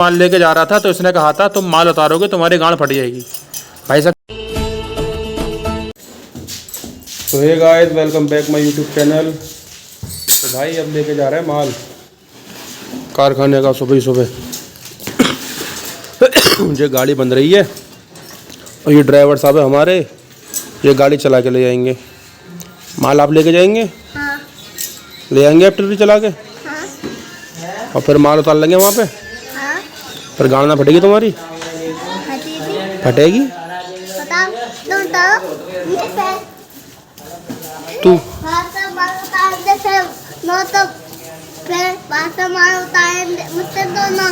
माल लेके जा रहा था तो इसने कहा था तुम माल उतारोगे तुम्हारी गांड फट जाएगी भाई साहब। तो hey guys, welcome back my YouTube channel. तो भाई अब लेके जा रहे हैं माल कारखाने का सुबह ही सुबह। ये गाड़ी बन रही है और ये ड्राइवर साहब है हमारे, ये गाड़ी चला के ले जाएंगे। माल आप लेके जाएंगे? हाँ। ले आएंगे आप ट्रैक्टर चला के? हाँ। और फिर माल उतार लेंगे वहाँ पे। हाँ। फिर गाड़ ना फटेगी तुम्हारी? फटेगी? बताओ तुम तो तू मुझसे दोनों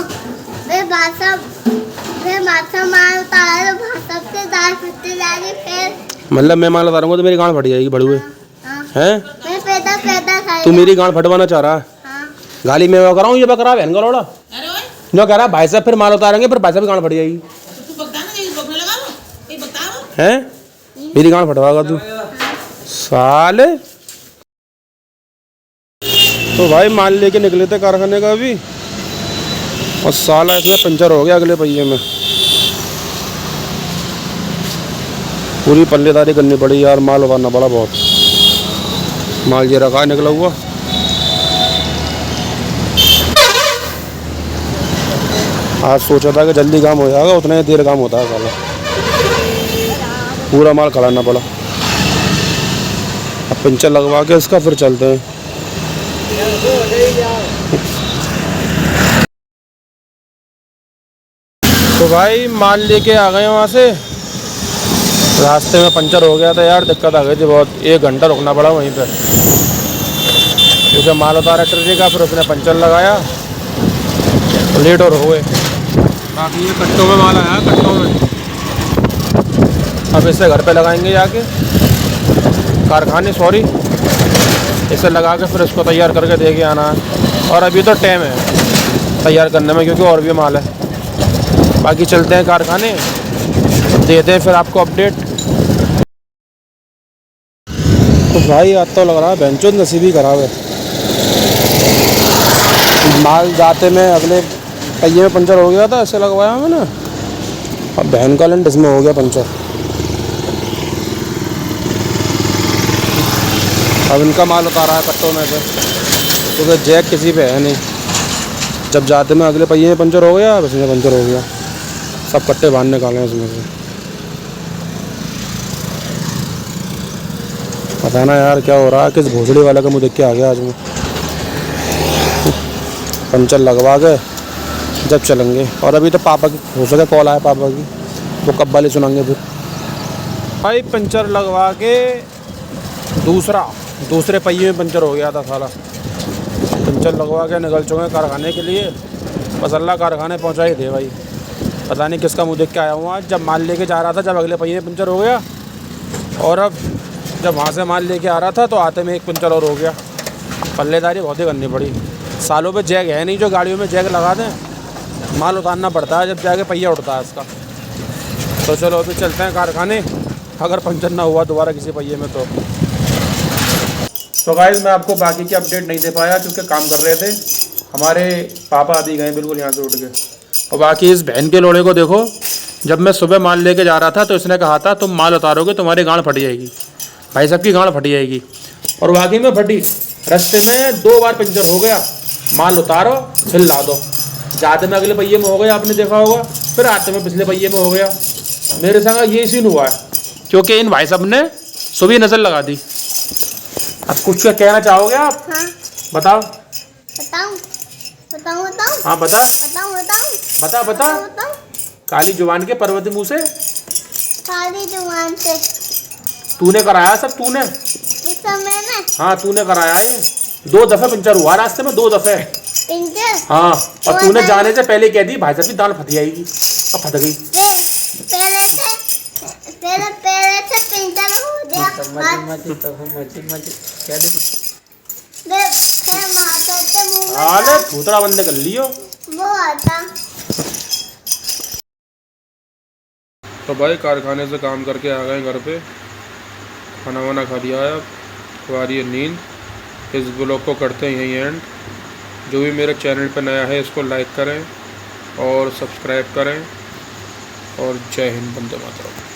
मतलब मैं माल उतारूंगा तो मेरी गांड फट जाएगी बड़ुए हैं? तू मेरी गांड फटवाना चाह रहा है? गाली में कराऊँ ये बकरा बहन का लोड़ा जो कह रहा भाई साहब फिर माल उतारेंगे फिर भाई साहब की गांड फट जाएगी हैं? मेरी गांड फटवाएगा तू साले। तो भाई माल लेके निकले थे कारखाने का अभी और साला इसमें पंचर हो गया अगले पहिए में। पूरी पल्लेदारी करनी पड़ी यार, माल उतारना पड़ा बहुत। माल ये रखा निकला हुआ। आज सोचा था कि जल्दी काम हो जाएगा, उतना ही देर काम होता है साला। पूरा माल खड़ाना पड़ा। अब पंचर लगवा के इसका फिर चलते हैं। तो भाई माल लेके आ गए वहाँ से, रास्ते में पंचर हो गया था यार, दिक्कत आ गई थी बहुत। 1 घंटा रुकना पड़ा वहीं पे क्योंकि माल उतारा ट्रैक्टर का, फिर उसने पंचर लगाया तो लेट और हुए। बाकी ये कट्टों में माल आया, कट्टों में। अब इसे घर पे लगाएंगे जाके कारखाने, सॉरी इसे लगा के फिर इसको तैयार करके दे के आना है। और अभी तो टाइम है तैयार करने में क्योंकि और भी माल है। बाकी चलते हैं कारखाने, देते हैं फिर आपको अपडेट। तो भाई आज तो लग रहा है बेंचो नसीब ही खराब है। माल जाते में अगले पहिए में पंचर हो गया था, ऐसे लगवाया मैंने, अब बहन का लेंट इसमें हो गया पंचर। अब इनका माल उतारा है कट्टों में से क्योंकि जैक किसी पे है नहीं। जब जाते में अगले पहिए में पंचर हो गया, अब इसमें पंचर हो गया। सब कट्टे बांध निकाले इसमें से। पता ना यार क्या हो रहा है, किस भोसड़ी वाले का मुँह देख के आ गया आज मैं। पंचर लगवा के जब चलेंगे। और अभी तो पापा की हो सके कॉल आया पापा की, वो कब वाली सुनाएंगे फिर। भाई पंचर लगवा के दूसरे पहिए में पंचर हो गया था साला। पंचर लगवा के निकल चुके कारखाने के लिए, बस अल्लाह कारखाने पहुंचा ही दे भाई। पता नहीं किसका मुँह देख के आया हूँ आज। जब माल लेके जा रहा था, जब अगले पहिए में पंचर हो गया, और अब जब वहाँ से माल लेके आ रहा था तो आते में एक पंचर और हो गया। पल्लेदारी बहुत ही करनी पड़ी। सालों पे जैग है नहीं जो गाड़ियों में जैग लगा दें, माल उतारना पड़ता है जब जाके पहिया उठता है इसका। तो चलो अभी चलते हैं कारखाने, अगर पंचर ना हुआ दोबारा किसी पहिए में तो गाइस मैं आपको बाकी की अपडेट नहीं दे पाया क्योंकि काम कर रहे थे। हमारे पापा अभी गए बिल्कुल यहाँ से उठ के। और बाकी इस बहन के लोड़े को देखो, जब मैं सुबह माल लेके जा रहा था तो इसने कहा था तुम माल उतारोगे तुम्हारी गांड फट जाएगी, भाई साहब की गांड फट जाएगी। और वाकई में फटी। रास्ते में 2 बार पंचर हो गया। माल उतारो फिर ला दो, जाते में अगले पहिए में हो गया, आपने देखा होगा, फिर आते में पिछले पहिए में हो गया। मेरे संग ये सीन हुआ है क्योंकि इन भाई साहब ने सुबह नज़र लगा दी। अब कुछ क्या कहना चाहोगे आप? हाँ। बताओ। बताओ बताओ बताओ। हाँ बता। बताओ बताओ। बता बता। बताओ। काली जुबान के पर्वती मुँह से। काली जुबान से। तूने कराया सब, तूने। इस समय में। हाँ तूने कराया है। 2 दफे पंचर हुआ रास्ते में, 2 दफे पंचर। हाँ, और तूने जाने से पहले कह दी भाई साहब की दाल फट जाएगी, अब फट गई। पहले से पंचर हो गया। अरे भूतड़ा बंदे कर लियो वो आता। तो भाई कारखाने से काम करके आ गए घर पे, खाना वाना खा दिया है। अब तुम्हारी है नींद। इस ब्लॉग को करते हैं यहीं एंड। जो भी मेरे चैनल पर नया है इसको लाइक करें, और सब्सक्राइब करें और जय हिंद, वंदे मातरम।